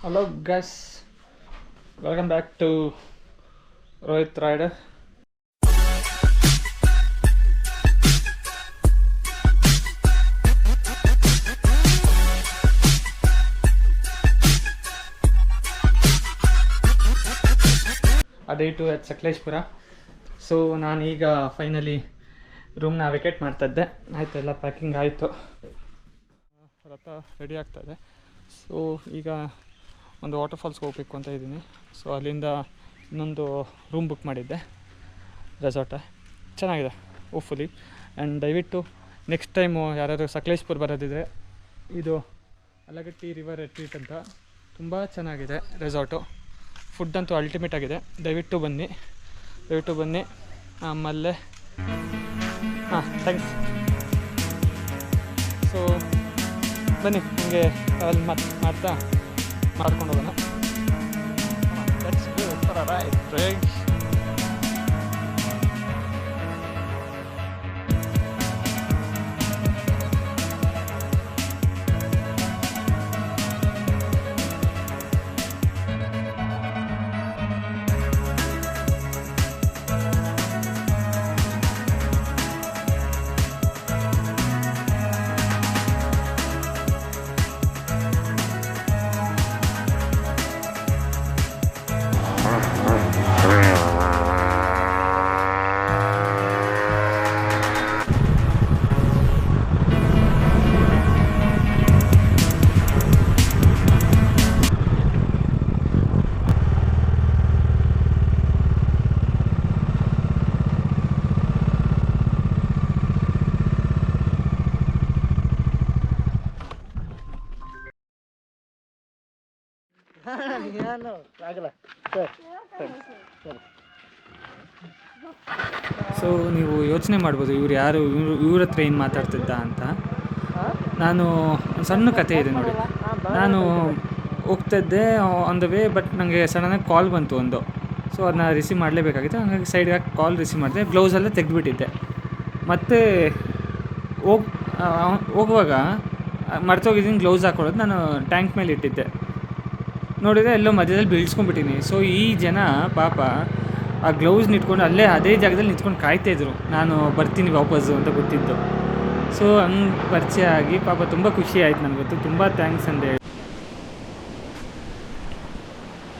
Hello guys, welcome back to Rohit Rider. Day 2 at Sakleshpur. So ನಾನೀಗ finally ರೂಮ್ನ vacate ಮಾಡ್ತಾಯಿದ್ದೆ. ಆಯಿತು, ಎಲ್ಲ ಪ್ಯಾಕಿಂಗ್ ಆಯಿತು, ರಥ ರೆಡಿ ಆಗ್ತಾಯಿದೆ. ಸೊ ಈಗ ಒಂದು ವಾಟರ್ ಫಾಲ್ಸ್ಗೆ ಹೋಗ್ಬೇಕು ಅಂತ ಇದ್ದೀನಿ. ಸೊ ಅಲ್ಲಿಂದ ಇನ್ನೊಂದು ರೂಮ್ ಬುಕ್ ಮಾಡಿದ್ದೆ, ರೆಸಾರ್ಟ ಚೆನ್ನಾಗಿದೆ ಹೋಪ್ಫುಲಿ. ಆ್ಯಂಡ್ ದಯವಿಟ್ಟು ನೆಕ್ಸ್ಟ್ ಟೈಮು ಯಾರಾದರೂ ಸಕಲೇಶ್ಪುರ ಬರೋದಿದ್ರೆ ಇದು ಅಲಗಟ್ಟಿ ರಿವರ್ ರೆಟ್ರೀಟ್ ಅಂತ ತುಂಬ ಚೆನ್ನಾಗಿದೆ ರೆಸಾರ್ಟು. ಫುಡ್ ಅಂತೂ ಅಲ್ಟಿಮೇಟ್ ಆಗಿದೆ. ದಯವಿಟ್ಟು ಬನ್ನಿ. ಆಮೇಲೆ ಥ್ಯಾಂಕ್ಸ್. ಸೊ ಬನ್ನಿ, ಹಂಗೆ ಅಲ್ಲಿ ಮಾಡ್ತಾ ಮಾಡ್ಕೊಂಡು ಹೋಗೋಣ. ಸೊ ನೀವು ಯೋಚನೆ ಮಾಡ್ಬೋದು ಇವ್ರು ಯಾರು, ಇವ್ರ ಹತ್ರ ಏನು ಮಾತಾಡ್ತಿದ್ದ ಅಂತ. ನಾನು ಸಣ್ಣ ಕತೆ ಇದೆ ನೋಡಿ. ನಾನು ಹೋಗ್ತಾಯಿದ್ದೆ ಆನ್ ದ ವೇ, ಬಟ್ ನನಗೆ ಸಡನ್ನಾಗಿ ಕಾಲ್ ಬಂತು ಒಂದು. ಸೊ ಅದನ್ನ ರಿಸೀವ್ ಮಾಡಲೇಬೇಕಾಗಿತ್ತು. ಹಾಗಾಗಿ ಸೈಡ್ಗೆ ಹಾಕಿ ಕಾಲ್ ರಿಸೀವ್ ಮಾಡಿದೆ. ಗ್ಲೌಸೆಲ್ಲ ತೆಗೆದುಬಿಟ್ಟಿದ್ದೆ. ಮತ್ತು ಹೋಗುವಾಗ ಮರ್ತೋಗಿದ್ದೀನಿ ಗ್ಲೌಸ್ ಹಾಕೊಳ್ಳೋದು. ನಾನು ಟ್ಯಾಂಕ್ ಮೇಲೆ ಇಟ್ಟಿದ್ದೆ, ನೋಡಿದರೆ ಎಲ್ಲೋ ಮಧ್ಯದಲ್ಲಿ ಬೀಳ್ಸ್ಕೊಂಡ್ಬಿಟ್ಟಿನಿ. ಸೊ ಈ ಜನ ಪಾಪ ಆ ಗ್ಲೌಸ್ನ ಇಟ್ಕೊಂಡು ಅದೇ ಜಾಗದಲ್ಲಿ ನಿಂತ್ಕೊಂಡು ಕಾಯ್ತಾಯಿದ್ರು, ನಾನು ಬರ್ತೀನಿ ವಾಪಸ್ಸು ಅಂತ ಗೊತ್ತಿದ್ದು. ಸೊ ಹಂಗೆ ಪರಿಚಯ ಆಗಿ ಪಾಪ ತುಂಬ ಖುಷಿ ಆಯ್ತು ನನಗೊತ್ತು. ತುಂಬ ಥ್ಯಾಂಕ್ಸ್ ಅಂದೆ.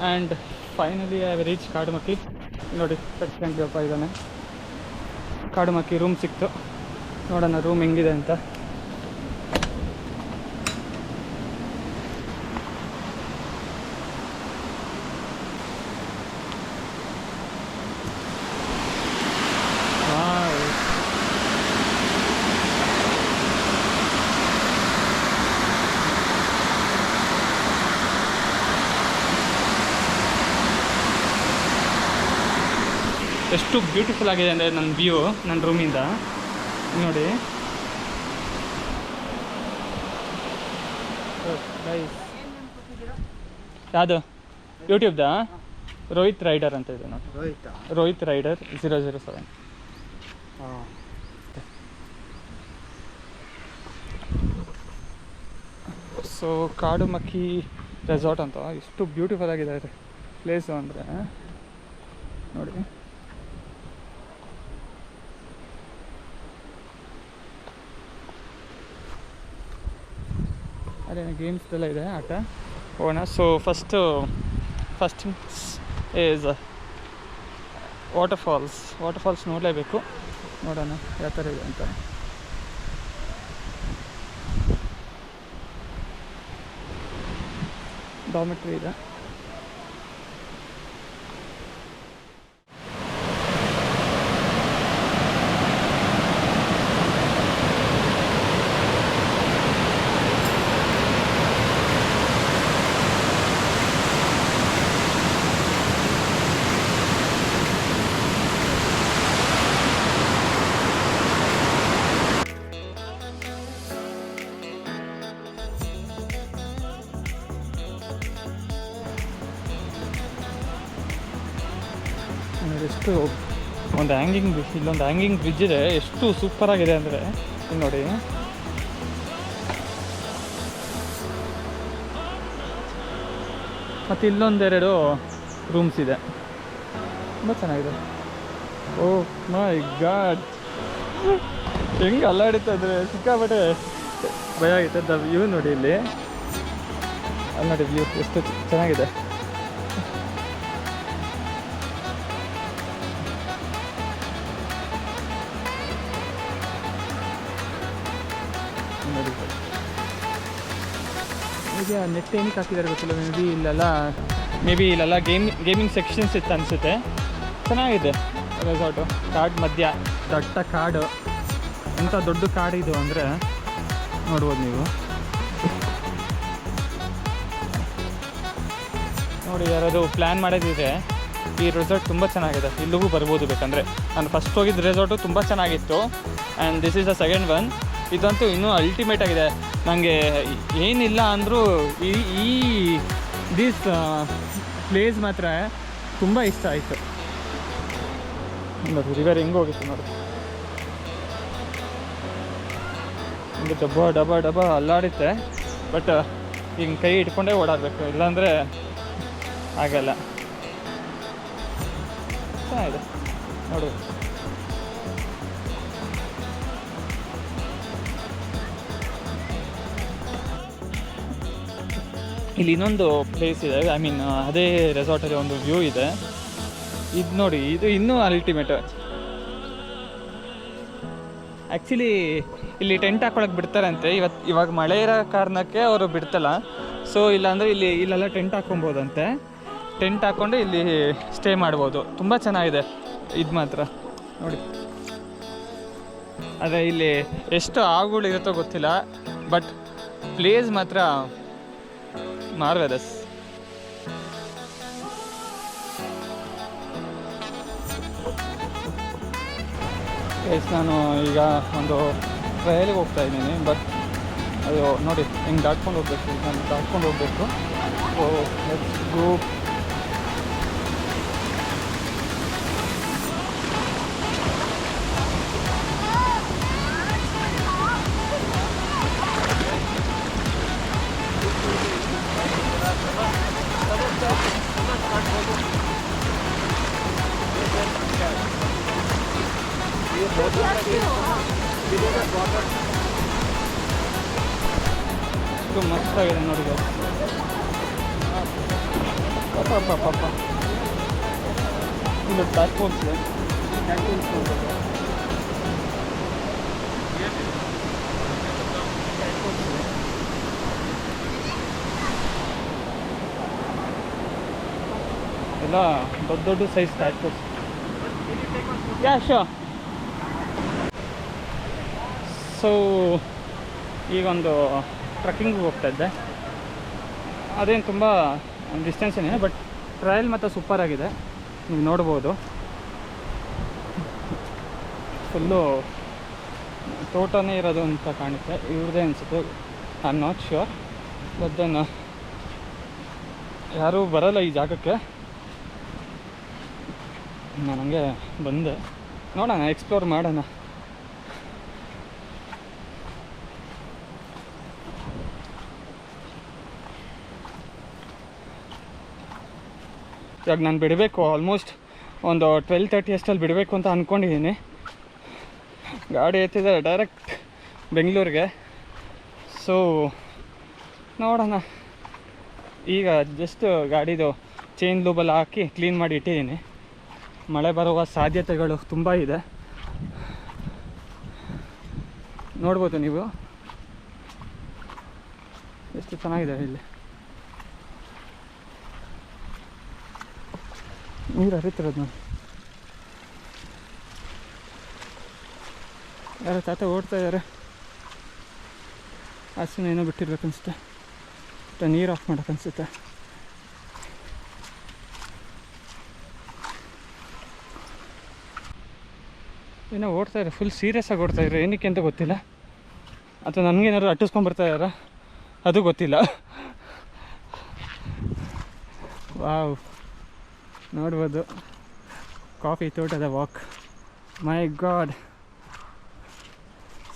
And finally I reach Kadumakki. ನೋಡಿ ಕಟ್ಕೊಂಡ್ಯಪ್ಪ ಇದ್ದಾನೆ. ಕಾಡುಮಕ್ಕಿ ರೂಮ್ ಸಿಕ್ತು. ನೋಡೋಣ ರೂಮ್ ಹೆಂಗಿದೆ ಅಂತ. ಎಷ್ಟು ಬ್ಯೂಟಿಫುಲ್ ಆಗಿದೆ ಅಂದರೆ ನನ್ನ ವ್ಯೂ, ನನ್ನ ರೂಮಿಂದ ನೋಡಿ. ಯಾವುದು ಯೂಟ್ಯೂಬ್ದಾ? ರೋಹಿತ್ ರೈಡರ್ ಅಂತ ಇದೆ ನೋಡಿ. ರೋಹಿತ್ ರೈಡರ್ 007. ಸೊ ಕಾಡುಮಕ್ಕಿ ರೆಸಾರ್ಟ್ ಅಂತ ಎಷ್ಟು ಬ್ಯೂಟಿಫುಲ್ ಆಗಿದೆ ಪ್ಲೇಸು ಅಂದರೆ ನೋಡಿ. ಅದೇ ಗೇಮ್ಸ್ದೆಲ್ಲ ಇದೆ, ಆಟ ಹೋಗೋಣ. So first is waterfalls ನೋಡಲೇಬೇಕು. ನೋಡೋಣ ಯಾವ ಥರ ಇದೆ ಅಂತ. ಡಾರ್ಮೆಟ್ರಿ ಇದೆ. ಎಷ್ಟು ಒಂದು ಇಲ್ಲೊಂದು ಹ್ಯಾಂಗಿಂಗ್ ಬ್ರಿಡ್ಜ್ ಇದೆ. ಎಷ್ಟು ಸೂಪರಾಗಿದೆ ಅಂದರೆ ನೋಡಿ. ಮತ್ತು ಇಲ್ಲೊಂದೆರಡು ರೂಮ್ಸ್ ಇದೆ, ತುಂಬ ಚೆನ್ನಾಗಿದೆ. ಓ ಮೈ ಗಾಡ್, ಹೆಂಗೆ ಅಲ್ಲಾಡಿತ್ತಂದರೆ ಸಿಕ್ಕಾಪಟ್ಟೆ ಭಯ ಆಗುತ್ತೆ. ದ ವ್ಯೂ ನೋಡಿ ಇಲ್ಲಿ, ಅಲ್ಲಿ ನೋಡಿ ವ್ಯೂ ಎಷ್ಟು ಚೆನ್ನಾಗಿದೆ. ನೋಡಿ ಈಗ ನೆಟ್ ಏನಕ್ಕೆ ಹಾಕಿದ್ದಾರೆ ಗೊತ್ತಿಲ್ಲ, ಮೇ ಬಿ ಇಲ್ಲೆಲ್ಲ ಗೇಮಿಂಗ್ ಸೆಕ್ಷನ್ಸ್ ಇತ್ತು ಅನಿಸುತ್ತೆ. ಚೆನ್ನಾಗಿದೆ ರೆಸಾರ್ಟು, ಕಾಡು ಮಧ್ಯ, ದಟ್ಟ ಕಾಡು. ಎಂಥ ದೊಡ್ಡ ಕಾಡಿದು ಅಂದರೆ ನೋಡ್ಬೋದು ನೀವು. ನೋಡಿ, ಯಾರಾದರೂ ಪ್ಲ್ಯಾನ್ ಮಾಡೋದಿದೆ, ಈ ರೆಸಾರ್ಟ್ ತುಂಬ ಚೆನ್ನಾಗಿದೆ, ಇಲ್ಲಿಗೂ ಬರ್ಬೋದು ಬೇಕಂದರೆ. ನಾನು ಫಸ್ಟ್ ಹೋಗಿದ್ದ ರೆಸಾರ್ಟು ತುಂಬ ಚೆನ್ನಾಗಿತ್ತು, and this is the second one. ಇದಂತೂ ಇನ್ನೂ ಅಲ್ಟಿಮೇಟ್ ಆಗಿದೆ. ನನಗೆ ಏನಿಲ್ಲ ಅಂದರೂ ಈ ದಿಸ್ ಪ್ಲೇಸ್ ಮಾತ್ರ ತುಂಬ ಇಷ್ಟ ಆಯಿತು. ನೋಡಿ ರಿವರ್ ಹೆಂಗೆ ಹೋಗಿತ್ತು ನೋಡಿ, ಹಿಂಗೆ ಡಬ್ಬ ಅಲ್ಲಾಡುತ್ತೆ. ಬಟ್ ಹಿಂಗೆ ಕೈ ಇಟ್ಕೊಂಡೇ ಓಡಾಡಬೇಕು, ಇಲ್ಲಾಂದರೆ ಆಗಲ್ಲ. ಚೆನ್ನಾಗಿದೆ ನೋಡು. ಇಲ್ಲಿ ಇನ್ನೊಂದು ಪ್ಲೇಸ್ ಇದೆ, ಐ ಮೀನ್ ಅದೇ ರೆಸಾರ್ಟಲ್ಲಿ ಒಂದು ವ್ಯೂ ಇದೆ. ಇದು ನೋಡಿ, ಇದು ಇನ್ನೂ ಅಲ್ಟಿಮೇಟ್. ಆ್ಯಕ್ಚುಲಿ ಇಲ್ಲಿ ಟೆಂಟ್ ಹಾಕೊಳಕ್ಕೆ ಬಿಡ್ತಾರಂತೆ. ಇವಾಗ ಮಳೆ ಇರೋ ಕಾರಣಕ್ಕೆ ಅವರು ಬಿಡ್ತಲ್ಲ. ಸೊ ಇಲ್ಲಾಂದರೆ ಇಲ್ಲೆಲ್ಲ ಟೆಂಟ್ ಹಾಕೊಬೋದಂತೆ. ಟೆಂಟ್ ಹಾಕ್ಕೊಂಡು ಇಲ್ಲಿ ಸ್ಟೇ ಮಾಡ್ಬೋದು. ತುಂಬ ಚೆನ್ನಾಗಿದೆ ಇದು ಮಾತ್ರ ನೋಡಿ. ಆದರೆ ಇಲ್ಲಿ ಎಷ್ಟು ಆವುಗಳು ಇರುತ್ತೋ ಗೊತ್ತಿಲ್ಲ, ಬಟ್ ಪ್ಲೇಸ್ ಮಾತ್ರ ಮಾರ್ವೆಲಸ್. ನಾನು ಈಗ ಒಂದು ಟ್ರಯಲ್ಗೆ ಹೋಗ್ತಾ ಇದ್ದೀನಿ, ಬಟ್ ಅದು ನೋಡಿ ಹೆಂಗೆ ದಾಟ್ಕೊಂಡು ಹೋಗ್ಬೇಕು. ನಾನು ದಾಟ್ಕೊಂಡು ಹೋಗಬೇಕು. So let's go. ಎಷ್ಟು ಮಸ್ತಾಗಿದೆ ನೋಡಿ. ಪಾಪ ಇದು ಟ್ಯಾಕ್ಸ್ ಎಲ್ಲ ದೊಡ್ಡ ಸೈಜ್ ಟ್ಯಾಕ್ಸ್. ಶೋ. ಸೊ ಈಗೊಂದು ಟ್ರಕ್ಕಿಂಗ್ ಹೋಗ್ತಾಯಿದ್ದೆ. ಅದೇನು ತುಂಬ ಡಿಸ್ಟೆನ್ಸ್ ಏನಿದೆ, ಬಟ್ ಟ್ರಯಲ್ ಮತ್ತು ಸೂಪರ್ ಆಗಿದೆ. ನೀವು ನೋಡ್ಬೋದು, ಫುಲ್ಲು ತೋಟನೇ ಇರೋದು ಅಂತ ಕಾಣುತ್ತೆ. ಇವ್ರದ್ದೇ ಅನಿಸುತ್ತೆ, I am not sure. But then ಯಾರೂ ಬರೋಲ್ಲ ಈ ಜಾಗಕ್ಕೆ. ನಾನು ಹಂಗೆ ಬಂದೆ, ನೋಡೋಣ, ಎಕ್ಸ್ಪ್ಲೋರ್ ಮಾಡೋಣ. ಇವಾಗ ನಾನು ಬಿಡಬೇಕು, ಆಲ್ಮೋಸ್ಟ್ ಒಂದು 12:30 ಅಷ್ಟಲ್ಲಿ ಬಿಡಬೇಕು ಅಂತ ಅಂದ್ಕೊಂಡಿದ್ದೀನಿ. ಗಾಡಿ ಎತ್ತಿದ್ದಾರೆ ಡೈರೆಕ್ಟ್ ಬೆಂಗಳೂರಿಗೆ. ಸೊ ನೋಡೋಣ. ಈಗ ಜಸ್ಟ್ ಗಾಡಿದು ಚೈನ್ ಲೂಬೆಲ್ಲ ಹಾಕಿ ಕ್ಲೀನ್ ಮಾಡಿ ಇಟ್ಟಿದ್ದೀನಿ. ಮಳೆ ಬರುವ ಸಾಧ್ಯತೆಗಳು ತುಂಬ ಇದೆ, ನೋಡ್ಬೋದು ನೀವು. ಎಷ್ಟು ಚೆನ್ನಾಗಿದೆ ಇಲ್ಲಿ, ನೀರು ಹರಿತಿರೋದು ನೋಡಿ. ಯಾರೋ ತಾತ ಓಡ್ತಾ ಇದ್ದಾರೆ. ಹಸುನ ಏನೋ ಬಿಟ್ಟಿರ್ಬೇಕು ಅನಿಸುತ್ತೆ, ನೀರು ಆಫ್ ಮಾಡೋಕೆ ಅನಿಸುತ್ತೆ. ಏನೋ ಓಡ್ತಾಯಿದ್ದಾರೆ, ಫುಲ್ ಸೀರಿಯಸ್ಸಾಗಿ ಓಡ್ತಾಯಿದ್ರು. ಏನಕ್ಕೆ ಅಂತ ಗೊತ್ತಿಲ್ಲ, ಅಥವಾ ನನಗೇನಾದ್ರು ಅಟ್ಟಿಸ್ಕೊಂಡ್ಬರ್ತಾಯಿದಾರ ಅದು ಗೊತ್ತಿಲ್ಲ. ವಾವ್, ನೋಡ್ಬೋದು ಕಾಫಿ ತೋಟದ ವಾಕ್. ಮೈ ಗಾಡ್,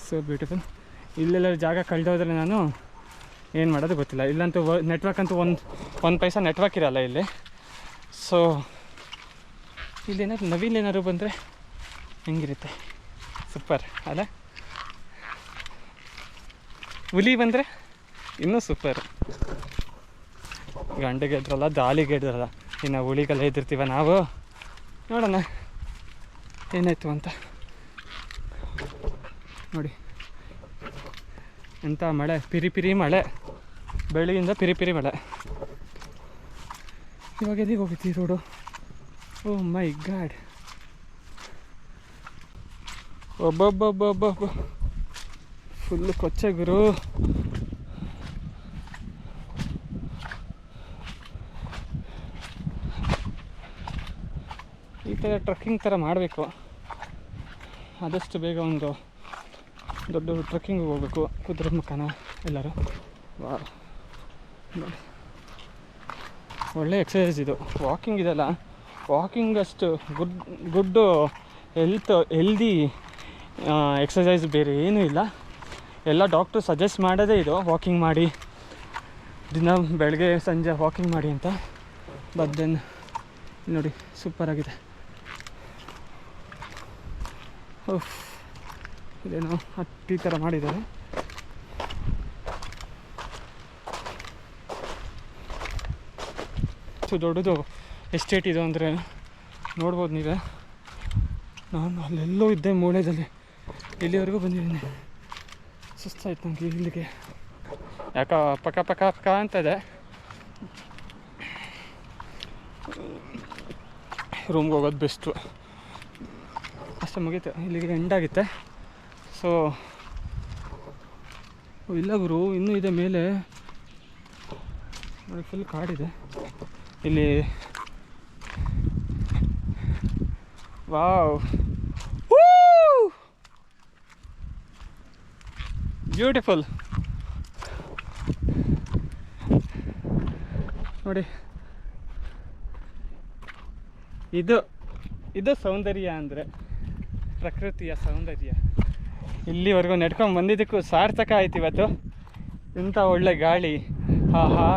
ಸೊ ಬ್ಯೂಟಿಫುಲ್. ಇಲ್ಲೆಲ್ಲ ಜಾಗ ಕಳೆದೋದ್ರೆ ನಾನು ಏನು ಮಾಡೋದು ಗೊತ್ತಿಲ್ಲ. ಇಲ್ಲಂತೂ ನೆಟ್ವರ್ಕ್ ಅಂತೂ ಒಂದು ಪೈಸಾ ನೆಟ್ವರ್ಕ್ ಇರೋಲ್ಲ ಇಲ್ಲಿ. ಸೊ ಇಲ್ಲೇನಾದ್ರು ನವೀನ್ ಏನಾದ್ರು ಬಂದರೆ ಹೆಂಗಿರುತ್ತೆ, ಸೂಪರ್ ಅಲ್ಲ. ಹುಲಿ ಬಂದರೆ ಇನ್ನೂ ಸೂಪರ್. ಗಂಡಿಗೆ ಎದ್ರಲ್ಲ, ದಾಳಿಗೆ ಎದ್ರಲ್ಲ, ಇನ್ನು ಹುಲಿಗೆಲ್ಲ ಎದ್ದಿರ್ತೀವ ನಾವು. ನೋಡೋಣ ಏನಾಯಿತು ಅಂತ. ನೋಡಿ ಎಂಥ ಮಳೆ, ಪಿರಿ ಮಳೆ, ಬೆಳಗಿಂದ ಪಿರಿ ಮಳೆ. ಇವಾಗ ಎಲ್ಲಿಗೆ ಹೋಗಿತ್ತು ಈ ರೋಡು? ಓ ಮೈ ಗಾಡ್, ಒಬ್ಬೊಬ್ಬೊಬ್ಬೊಬ್ಬ ಫುಲ್ಲು ಕೊಚ್ಚೆ ಗುರು. ಈ ಥರ ಟ್ರಕ್ಕಿಂಗ್ ಥರ ಮಾಡಬೇಕು, ಆದಷ್ಟು ಬೇಗ ಒಂದು ದೊಡ್ಡ ಟ್ರಕ್ಕಿಂಗಿಗೆ ಹೋಗ್ಬೇಕು. ಕುದುರೆ ಮುಖನ ಎಲ್ಲರೂ. ವಾ, ಒಳ್ಳೆ ಎಕ್ಸಸೈಸ್ ಇದು. ವಾಕಿಂಗ್ ಇದೆಲ್ಲ, ವಾಕಿಂಗ್ ಅಷ್ಟು ಗುಡ್ ಹೆಲ್ದಿ ಎಕ್ಸಸೈಸ್ ಬೇರೆ ಏನೂ ಇಲ್ಲ. ಎಲ್ಲ ಡಾಕ್ಟ್ರು ಸಜೆಸ್ಟ್ ಮಾಡೋದೇ ಇದು, ವಾಕಿಂಗ್ ಮಾಡಿ, ದಿನ ಬೆಳಗ್ಗೆ ಸಂಜೆ ವಾಕಿಂಗ್ ಮಾಡಿ ಅಂತ. ಬಟ್ ದೆನ್ ನೋಡಿ ಸೂಪರಾಗಿದೆ. ಇದೇನೋ ಹತ್ತಿ ಥರ ಮಾಡಿದ್ದಾರೆ. ದೊಡ್ಡದು ಎಸ್ಟೇಟ್ ಇದು ಅಂದರೆ ನೋಡ್ಬೋದು ನೀವೇ. ನಾನು ಅಲ್ಲೆಲ್ಲೋ ಇದ್ದೆ ಮೂಳೆದಲ್ಲಿ, ಇಲ್ಲಿವರೆಗೂ ಬಂದಿದ್ದೀನಿ. ಸುಸ್ತಾಯ್ತು ನನಗೆ ಇಲ್ಲಿಗೆ. ಯಾಕೋ ಪಕ್ಕ ಅಂತದೆ. ರೂಮ್ಗೆ ಹೋಗೋದು ಬೆಸ್ಟು. ಅಷ್ಟೇ, ಮುಗೀತು, ಇಲ್ಲಿಗೆ ಎಂಡಾಗುತ್ತೆ. ಸೊ ಇಲ್ಲ ಗುರು, ಇನ್ನೂ ಇದೆ ಮೇಲೆ ನೋಡಿ, ಫುಲ್ ಕಾಡಿದೆ ಇಲ್ಲಿ. ವಾವ್, ಬ್ಯೂಟಿಫುಲ್ ನೋಡಿ. ಇದು ಸೌಂದರ್ಯ ಅಂದರೆ, ಪ್ರಕೃತಿಯ ಸೌಂದರ್ಯ. ಇಲ್ಲಿವರೆಗೂ ನೆಡ್ಕೊಂಡು ಬಂದಿದ್ದಕ್ಕೂ ಸಾರ್ಥಕ ಆಯ್ತು ಇವತ್ತು. ಇಂಥ ಒಳ್ಳೆ ಗಾಳಿ, ಆಹಾ.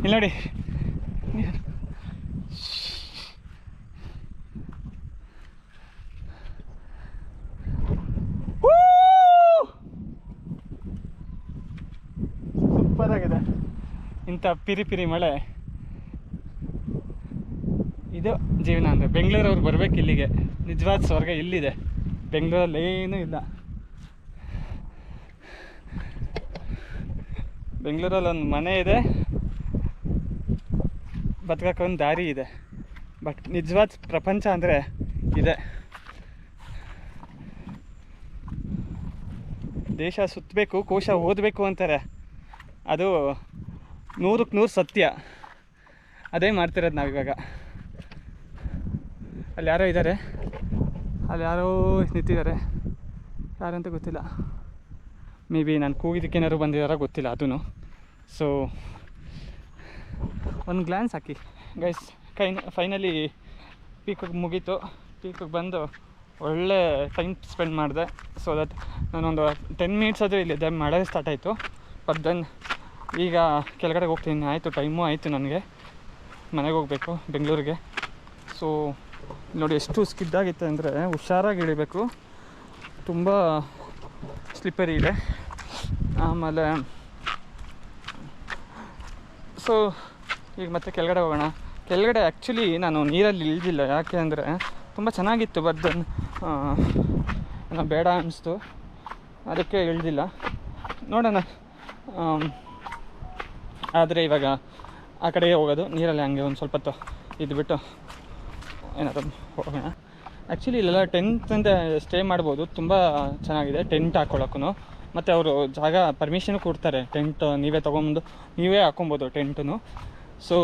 ಇಲ್ಲಿ ನೋಡಿ, ಸೂಪರಾಗಿದೆ. ಇಂಥ ಪಿರಿ ಮಳೆ, ಇದು ಜೀವನ ಅಂದರೆ. ಬೆಂಗಳೂರವ್ರು ಬರ್ಬೇಕು ಇಲ್ಲಿಗೆ, ನಿಜವಾದ ಸ್ವರ್ಗ ಇಲ್ಲಿದೆ. ಬೆಂಗಳೂರಲ್ಲಿ ಏನೂ ಇಲ್ಲ. ಬೆಂಗಳೂರಲ್ಲಿ ಒಂದು ಮನೆ ಇದೆ, ಬದುಕೋಕ್ಕೊಂದು ದಾರಿ ಇದೆ. ಬಟ್ ನಿಜವಾದ ಪ್ರಪಂಚ ಅಂದರೆ ಇದೆ. ದೇಶ ಸುತ್ತಬೇಕು, ಕೋಶ ಓದಬೇಕು ಅಂತಾರೆ. ಅದು 100ಕ್ಕೆ 100 ಸತ್ಯ. ಅದೇ ಮಾಡ್ತಿರೋದು ನಾವಿವಾಗ. ಅಲ್ಲಿ ಯಾರೋ ಇದ್ದಾರೆ, ಅಲ್ಲಿ ಯಾರೋ ನಿಂತಿದ್ದಾರೆ, ಯಾರಂತ ಗೊತ್ತಿಲ್ಲ. ಮೇ ಬಿ ನಾನು ಕೂಗಿದ್ದಕ್ಕೇನಾದ್ರು ಬಂದಿದ್ದಾರೋ ಗೊತ್ತಿಲ್ಲ ಅದೂ. ಸೊ ಒಂದು ಗ್ಲ್ಯಾನ್ಸ್ ಹಾಕಿ ಗೈಸ್. ಫೈನಲಿ ಪೀಕಿಗೆ ಮುಗೀತು. ಪೀಕಿಗೆ ಬಂದು ಒಳ್ಳೆ ಟೈಮ್ ಸ್ಪೆಂಡ್ ಮಾಡಿದೆ. ಸೊ ದಟ್ ನಾನೊಂದು 10 ಮಿನಿಟ್ಸ್ ಆದರೂ ಇಲ್ಲಿದ್ದೆ, ಮಳೆ ಸ್ಟಾರ್ಟ್ ಆಯಿತು. ಬಟ್ ದೆನ್ ಈಗ ಕೆಳಗಡೆ ಹೋಗ್ತೀನಿ. ಆಯಿತು, ಟೈಮು ಆಯಿತು, ನನಗೆ ಮನೆಗೆ ಹೋಗಬೇಕು ಬೆಂಗಳೂರಿಗೆ. ಸೊ ನೋಡಿ ಎಷ್ಟು ಸ್ಕಿದ್ದಾಗಿತ್ತು ಅಂದರೆ, ಹುಷಾರಾಗಿ ಇಳಿಬೇಕು, ತುಂಬ ಸ್ಲಿಪ್ಪರಿ ಇದೆ. ಆಮೇಲೆ ಸೊ ಈಗ ಮತ್ತೆ ಕೆಳಗಡೆ ಹೋಗೋಣ. ಕೆಳಗಡೆ ಆ್ಯಕ್ಚುಲಿ ನಾನು ನೀರಲ್ಲಿ ಇಳಿದಿಲ್ಲ, ಯಾಕೆ ಅಂದರೆ ತುಂಬ ಚೆನ್ನಾಗಿತ್ತು. ಬಟ್ ದೆನ್ ಬೇಡ ಅನ್ನಿಸ್ತು, ಅದಕ್ಕೆ ಇಳಿದಿಲ್ಲ. ನೋಡೋಣ. ಆದರೆ ಇವಾಗ ಆ ಕಡೆಗೆ ಹೋಗೋದು, ನೀರಲ್ಲಿ ಹಂಗೆ ಒಂದು ಸ್ವಲ್ಪ ಹೊತ್ತು ಇದ್ಬಿಟ್ಟು ಏನಾದರೂ ಹೋಗೋಣ. ಆ್ಯಕ್ಚುಲಿ ಇಲ್ಲೆಲ್ಲ ಟೆಂಟ್ ಸ್ಟೇ ಮಾಡ್ಬೋದು, ತುಂಬ ಚೆನ್ನಾಗಿದೆ ಟೆಂಟ್ ಹಾಕ್ಕೊಳ್ಳೋಕ್ಕೂ. ಮತ್ತು ಅವರು ಜಾಗ ಪರ್ಮಿಷನು ಕೊಡ್ತಾರೆ, ಟೆಂಟ್ ನೀವೇ ತೊಗೊಂಬಂದು ನೀವೇ ಹಾಕ್ಕೊಬೋದು ಟೆಂಟನ್ನು. So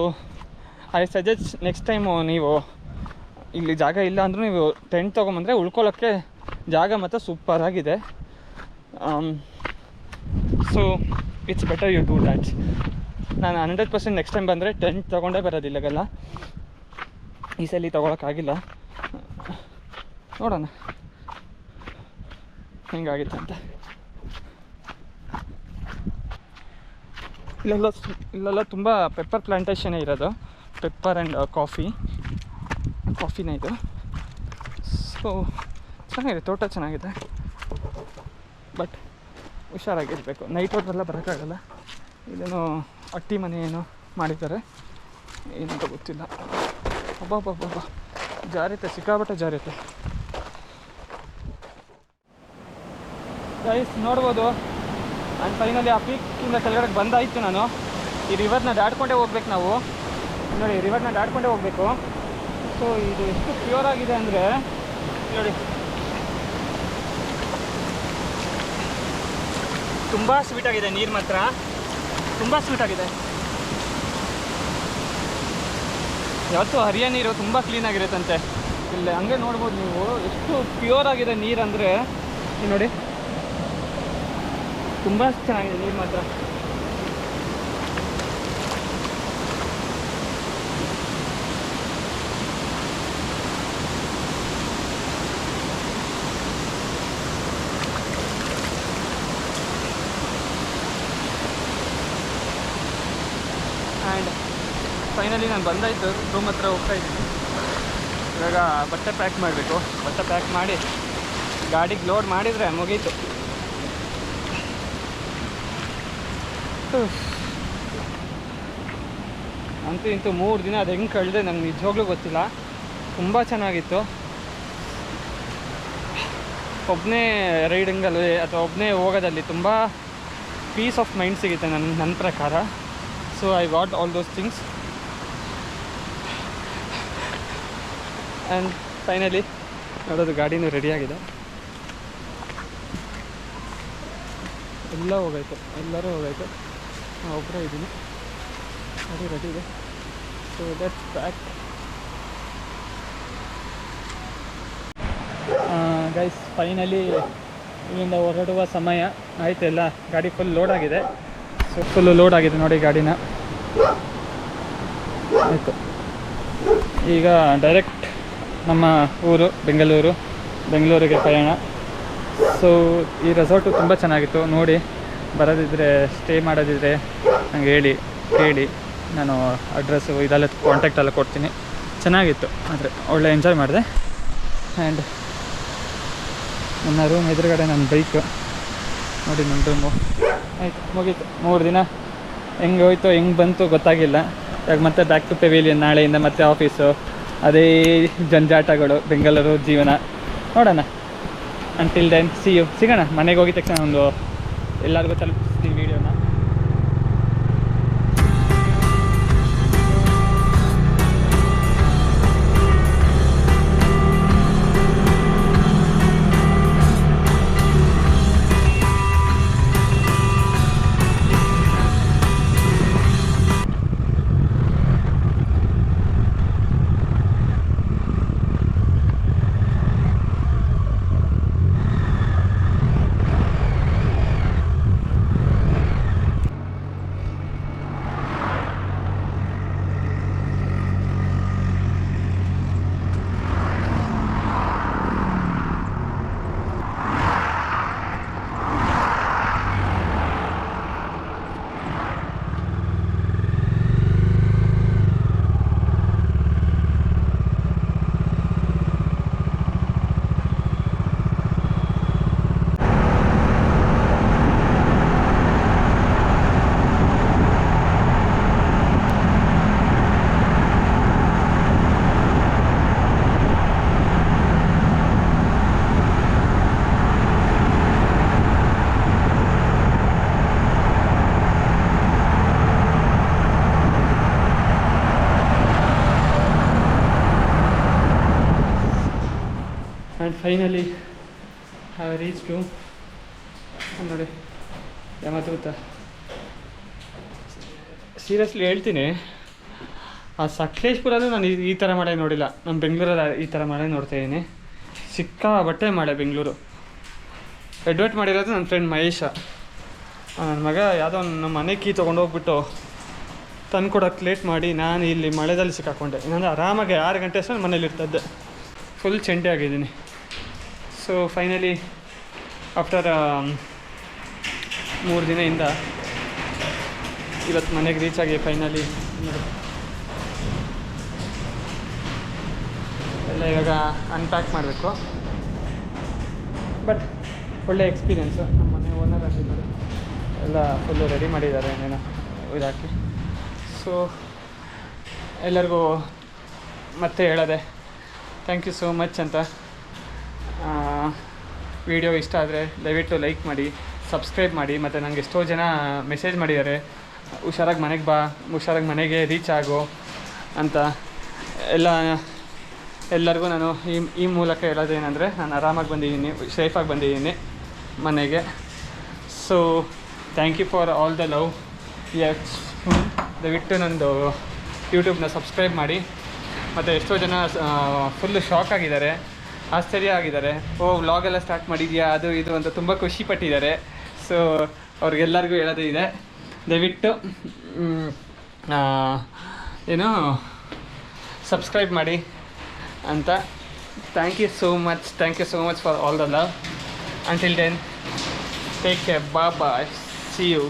I suggest next time ನೀವು ಇಲ್ಲಿ ಜಾಗ ಇಲ್ಲ ಅಂದರೂ ನೀವು ಟೆಂಟ್ ತೊಗೊಂಬಂದರೆ ಉಳ್ಕೊಳ್ಳೋಕ್ಕೆ ಜಾಗ ಮತ್ತು ಸೂಪರಾಗಿದೆ. So it's better you do that. ನಾನು 100% ನೆಕ್ಸ್ಟ್ ಟೈಮ್ ಬಂದರೆ ಟೆಂಟ್ ತೊಗೊಂಡೇ ಬರೋದಿಲ್ಲಗಲ್ಲ. ಈ ಸಲ ತೊಗೊಳಕ್ಕಾಗಿಲ್ಲ, ನೋಡೋಣ ಹೆಂಗಾಗಿತ್ತು ಅಂತ. ಇಲ್ಲೆಲ್ಲ ತುಂಬ ಪೆಪ್ಪರ್ ಪ್ಲಾಂಟೇಷನ್ನೇ ಇರೋದು, ಪೆಪ್ಪರ್ ಆ್ಯಂಡ್ ಕಾಫಿನೇ ಇದು. ಸೊ ಚೆನ್ನಾಗಿದೆ, ತೋಟ ಚೆನ್ನಾಗಿದೆ, ಬಟ್ ಹುಷಾರಾಗಿರಬೇಕು. ನೈಟ್ ಹೊತ್ತೆಲ್ಲ ಬರೋಕ್ಕಾಗಲ್ಲ. ಇದೇನೋ ಅಟ್ಟಿ ಮನೆ ಏನೋ ಮಾಡಿದ್ದಾರೆ, ಏನಂತ ಗೊತ್ತಿಲ್ಲ. ಅಬ್ಬಬ್ಬಬ್ಬ ಜಾರೈತೆ, ಸಿಕ್ಕಾಬಟ್ಟೆ ಜಾರೈತೆ ಗೈಸ್. ನೋಡ್ಬೋದು ಆ್ಯಂಡ್ ಫೈನಲಿ ಆ ಪೀಕಿಂದ ಕೆಳಗಡೆ ಬಂದಾಯಿತು. ನಾನು ಈ ರಿವರ್ನ ದಾಟ್ಕೊಂಡೇ ಹೋಗ್ಬೇಕು ನಾವು. ನೋಡಿ, ರಿವರ್ನ ದಾಟ್ಕೊಂಡೇ ಹೋಗಬೇಕು. ಸೊ ಇದು ಎಷ್ಟು ಪ್ಯೂರ್ ಆಗಿದೆ ಅಂದರೆ ನೋಡಿ, ತುಂಬ ಸ್ವೀಟಾಗಿದೆ ನೀರು, ಮಾತ್ರ ತುಂಬ ಸ್ವೀಟಾಗಿದೆ. ಯಾವತ್ತೂ ಹರಿಯೋ ನೀರು ತುಂಬ ಕ್ಲೀನಾಗಿರುತ್ತಂತೆ. ಇಲ್ಲಿ ಹಂಗೆ ನೋಡ್ಬೋದು ನೀವು, ಎಷ್ಟು ಪ್ಯೂರ್ ಆಗಿದೆ ನೀರು ಅಂದರೆ. ನೋಡಿ, ತುಂಬ ಚೆನ್ನಾಗಿದೆ ನೀರು ಮಾತ್ರ. ಆ್ಯಂಡ್ ಫೈನಲಿ ನಾನು ಬಂದಾಯಿತು, ರೂಮ್ ಹತ್ರ ಹೋಗ್ತಾಯಿದ್ದೀನಿ. ಇವಾಗ ಬಟ್ಟೆ ಪ್ಯಾಕ್ ಮಾಡಬೇಕು. ಬಟ್ಟೆ ಪ್ಯಾಕ್ ಮಾಡಿ ಗಾಡಿಗೆ ಲೋಡ್ ಮಾಡಿದರೆ ಮುಗೀತು. ಅಂತೂ ಇಂತೂ 3 ದಿನ ಅದು ಹೆಂಗೆ ಕಳೆದೆ ನಂಗೆ ನಿಜವಾಗ್ಲೂ ಗೊತ್ತಿಲ್ಲ. ತುಂಬ ಚೆನ್ನಾಗಿತ್ತು. ಒಬ್ಬನೇ ರೈಡಿಂಗಲ್ಲಿ ಅಥವಾ ಒಬ್ಬನೇ ಹೋಗೋದಲ್ಲಿ ತುಂಬ ಪೀಸ್ ಆಫ್ ಮೈಂಡ್ ಸಿಗುತ್ತೆ ನನ್ನ ಪ್ರಕಾರ. So I got all those things. And finally ನೋಡೋದು ಗಾಡಿನೂ ರೆಡಿಯಾಗಿದೆ. ಎಲ್ಲರೂ ಹೋಗಾಯಿತು. ನಾನು ಒಬ್ಬರೇ ಇದ್ದೀನಿ, ಗಾಡಿ ರೆಡಿ ಇದೆ. So let's back. Guys, finally ಇಲ್ಲಿಂದ ಹೊರಡುವ ಸಮಯ ಆಯಿತು. ಎಲ್ಲ ಗಾಡಿ ಫುಲ್ ಲೋಡ್ ಆಗಿದೆ. ಸೊ ಫುಲ್ಲು ಲೋಡ್ ಆಗಿದೆ ನೋಡಿ ಗಾಡಿನ. ಆಯಿತು, ಈಗ ಡೈರೆಕ್ಟ್ ನಮ್ಮ ಊರು ಬೆಂಗಳೂರಿಗೆ ಪ್ರಯಾಣ. ಸೊ ಈ ರೆಸಾರ್ಟು ತುಂಬ ಚೆನ್ನಾಗಿತ್ತು. ನೋಡಿ, ಬರೋದಿದ್ರೆ ಸ್ಟೇ ಮಾಡೋದಿದ್ರೆ ನನಗೆ ಕೇಳಿ ನಾನು ಅಡ್ರೆಸ್ಸು ಇದೆಲ್ಲ ಕಾಂಟ್ಯಾಕ್ಟ್ ಎಲ್ಲ ಕೊಡ್ತೀನಿ. ಚೆನ್ನಾಗಿತ್ತು, ಆದರೆ ಒಳ್ಳೆ ಎಂಜಾಯ್ ಮಾಡಿದೆ. ಆ್ಯಂಡ್ ನನ್ನ ರೂಮ್ ಎದುರುಗಡೆ ನನ್ನ ಬೈಕು ನೋಡಿ, ನನ್ನ ರೂಮು. ಆಯಿತು, ಮುಗೀತು. 3 ದಿನ ಹೆಂಗೆ ಹೋಯ್ತು ಹೆಂಗೆ ಬಂತು ಗೊತ್ತಾಗಿಲ್ಲ. ಇವಾಗ ಮತ್ತೆ ಬ್ಯಾಕ್ ಟು ಪೆವಿಲಿಯನ್. ನಾಳೆಯಿಂದ ಮತ್ತೆ ಆಫೀಸು, ಅದೇ ಜಂಜಾಟಗಳು, ಬೆಂಗಳೂರು ಜೀವನ. ನೋಡೋಣ. ಅಂಟಿಲ್ ದೆನ್ ಸಿಗೋಣ. ಮನೆಗೆ ಹೋಗಿದ ತಕ್ಷಣ ಒಂದು ಎಲ್ಲರಿಗೂ ತಲುಪಿಸ್ತೀವಿ ವೀಡಿಯೋನ. And finally have reach to ನೋಡಿ ಯಮದೂತ. ಸೀರಿಯಸ್ಲಿ ಹೇಳ್ತೀನಿ, ಆ ಸಕಲೇಶ್ಪುರಲ್ಲೂ ನಾನು ಈ ಥರ ಮಳೆ ನೋಡಿಲ್ಲ. ನಮ್ಮ ಬೆಂಗಳೂರಲ್ಲಿ ಈ ಥರ ಮಳೆ ನೋಡ್ತಾಯಿದ್ದೀನಿ. ಸಿಕ್ಕಾಬಟ್ಟೆ ಮಳೆ ಬೆಂಗಳೂರು. ಅಡ್ವರ್ಟ್ ಮಾಡಿರೋದು ನನ್ನ ಫ್ರೆಂಡ್ ಮಹೇಶ. ನನ್ನ ಮಗ ಯಾವುದೋ ನಮ್ಮ ಮನೆ ಕೀ ತೊಗೊಂಡೋಗ್ಬಿಟ್ಟು ತಂದು ಕೊಡೋಕ್ಕೆ ಲೇಟ್ ಮಾಡಿ ನಾನು ಇಲ್ಲಿ ಮಳೆದಲ್ಲಿ ಸಿಕ್ಕಾಕೊಂಡೆ. ಇನ್ನೊಂದು ಆರಾಮಾಗಿ 6 ಗಂಟೆ ಅಷ್ಟೇ ಮನೇಲಿ ಇರ್ತದ್ದೆ. ಫುಲ್ ಚೆಂಡೆ ಆಗಿದ್ದೀನಿ. ಸೊ ಫೈನಲಿ ಆಫ್ಟರ್ 3 ದಿನದಿಂದ ಇವತ್ತು ಮನೆಗೆ ರೀಚ್ ಆಗಿ ಫೈನಲಿ ಎಲ್ಲ ಇವಾಗ ಅನ್ಪ್ಯಾಕ್ ಮಾಡಬೇಕು. ಬಟ್ ಒಳ್ಳೆ ಎಕ್ಸ್ಪೀರಿಯೆನ್ಸು. ನಮ್ಮ ಮನೆ ಓನರ್ ಆಗಿದ್ದಾರೆ, ಎಲ್ಲ ಫುಲ್ಲು ರೆಡಿ ಮಾಡಿದ್ದಾರೆ ಏನೇನೋ ಇದಾಕಿ. ಸೊ ಎಲ್ಲರಿಗೂ ಮತ್ತೆ ಹೇಳೋದೆ ಥ್ಯಾಂಕ್ ಯು ಸೋ ಮಚ್ ಅಂತ. ವಿಡಿಯೋ ಇಷ್ಟ ಆದರೆ ದಯವಿಟ್ಟು ಲೈಕ್ ಮಾಡಿ, ಸಬ್ಸ್ಕ್ರೈಬ್ ಮಾಡಿ. ಮತ್ತು ನನಗೆ ಎಷ್ಟೋ ಜನ ಮೆಸೇಜ್ ಮಾಡಿದ್ದಾರೆ, ಹುಷಾರಾಗಿ ಮನೆಗೆ ಬಾ, ಹುಷಾರಾಗಿ ಮನೆಗೆ ರೀಚ್ ಆಗೋ ಅಂತ. ಎಲ್ಲರಿಗೂ ನಾನು ಈ ಮೂಲಕ ಹೇಳೋದೇನೆಂದರೆ, ನಾನು ಆರಾಮಾಗಿ ಬಂದಿದ್ದೀನಿ, ಸೇಫಾಗಿ ಬಂದಿದ್ದೀನಿ ಮನೆಗೆ. So thank you for all the love. ದಯವಿಟ್ಟು ನಂದು ಯೂಟ್ಯೂಬ್ನ ಸಬ್ಸ್ಕ್ರೈಬ್ ಮಾಡಿ. ಮತ್ತು ಎಷ್ಟೋ ಜನ ಫುಲ್ಲು ಶಾಕ್ ಆಗಿದ್ದಾರೆ, ಆಶ್ಚರ್ಯ ಆಗಿದ್ದಾರೆ. ವ್ಲಾಗೆಲ್ಲ ಸ್ಟಾರ್ಟ್ ಮಾಡಿದ್ಯಾ ಅದು ಇದು ಅಂತ ತುಂಬ ಖುಷಿಪಟ್ಟಿದ್ದಾರೆ. ಸೊ ಅವ್ರಿಗೆಲ್ಲರಿಗೂ ಹೇಳೋದು ಇದೆ, ದಯವಿಟ್ಟು ಏನು ಸಬ್ಸ್ಕ್ರೈಬ್ ಮಾಡಿ ಅಂತ. Thank you so much for all the love. Until then, take care. Bye bye. See you.